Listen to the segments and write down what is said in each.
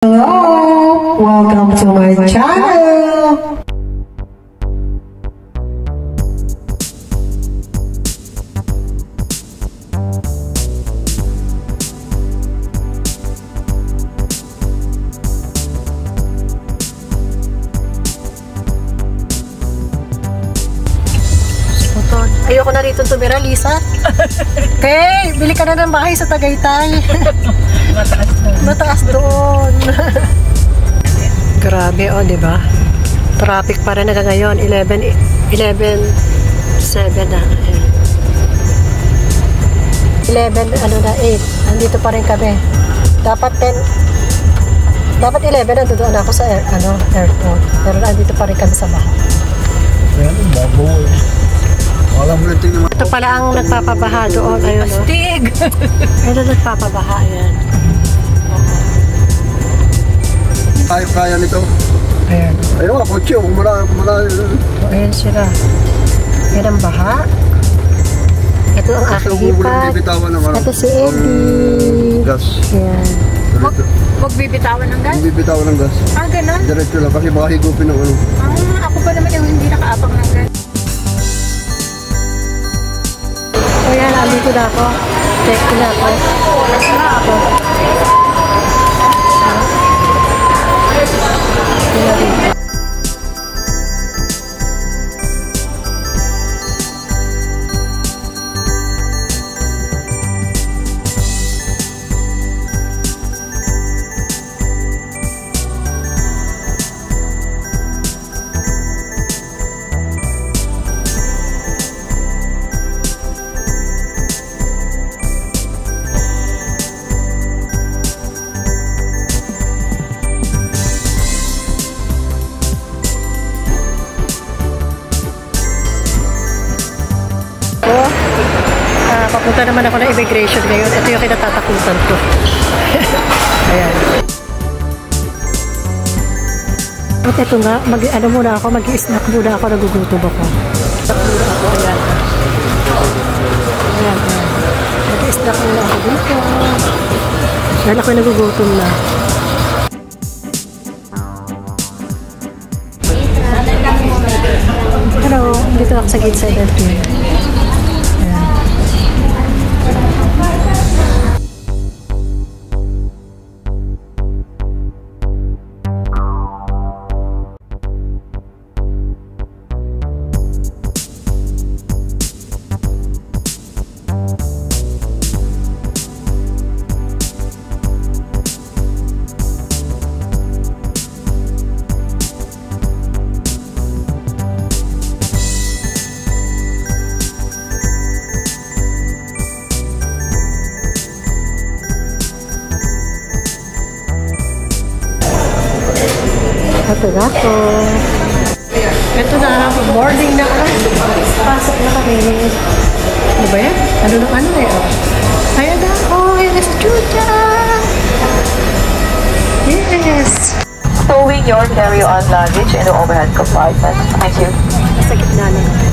Hello! Welcome to my channel! Ayoko na rito tumira, Lisa. Okay, bili ka na ng bahay sa Tagaytay. Mataas na. Mataas doon. Grabe, oh, di ba? Traffic pa rin hanggang ngayon. 11:07 na. 11, ano na, 8. Andito pa rin kami. Dapat 11 na doon ako sa airport. Pero andito pa rin kami sa bahay. Ayan, bago. Ito pala ang nagpapabaha doon. Ayun, no? Astig! Ayun, nagpapabaha. Ayan. Kaya nito. Ayan. Ayun, ako chiyo. Ayan sila. Ayan ang baha. Ito ang aking hipat. Ito si Eddie. Gas. Ayan. Huwag bibitawan ng gas? Hindi bitawan ng gas. Ah, ganun? Diretso lang. Kasi baka higupin ng ano. Ako pa naman yung hindi nakaapang ng gas. O yan, andito na ako. Check ko na ako. Ito. Papunta naman ako ng immigration ngayon. Ito yung kinatatakutan ko. Ayan. At ito nga, ano muna ako, mag-i-snack muna ako, nagugutom ako. Ayan. Ayan. Mag-i-snack muna ako dito. Dahil ako nagugutom na. Hello, dito ako sa gate 17. Ito na ako. Ito na, morning na. Pasok na kami. Ano ba yan? Ano eh? Ayan na ako. Ayan na si Chucha. Yes. Stowing your carry-on luggage in the overhead compartment. Thank you. Sa gitna na.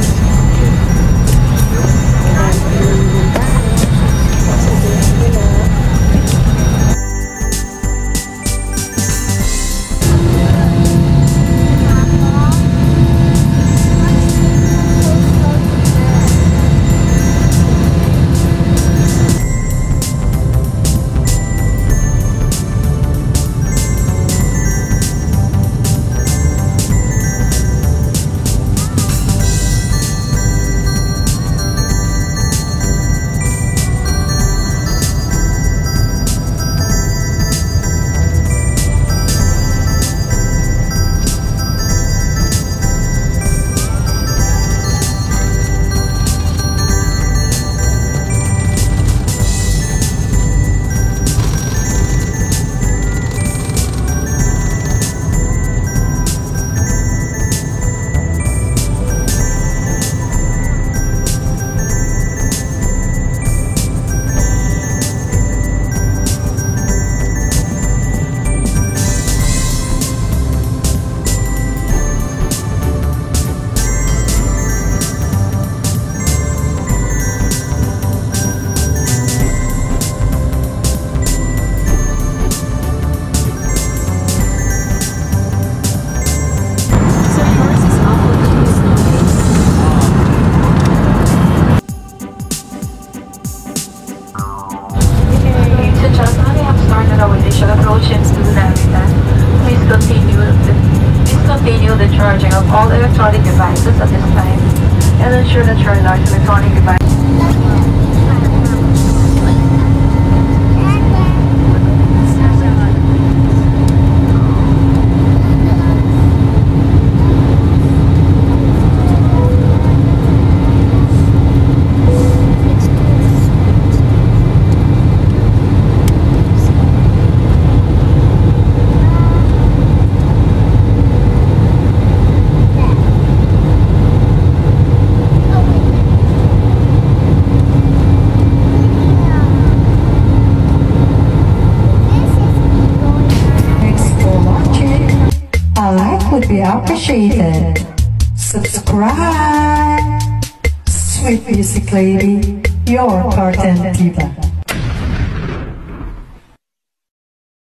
discontinue the charging of all electronic devices at this time and ensure that your large electronic device. A like would be appreciated. Subscribe. Sweet Music Lady, your Carten Diva.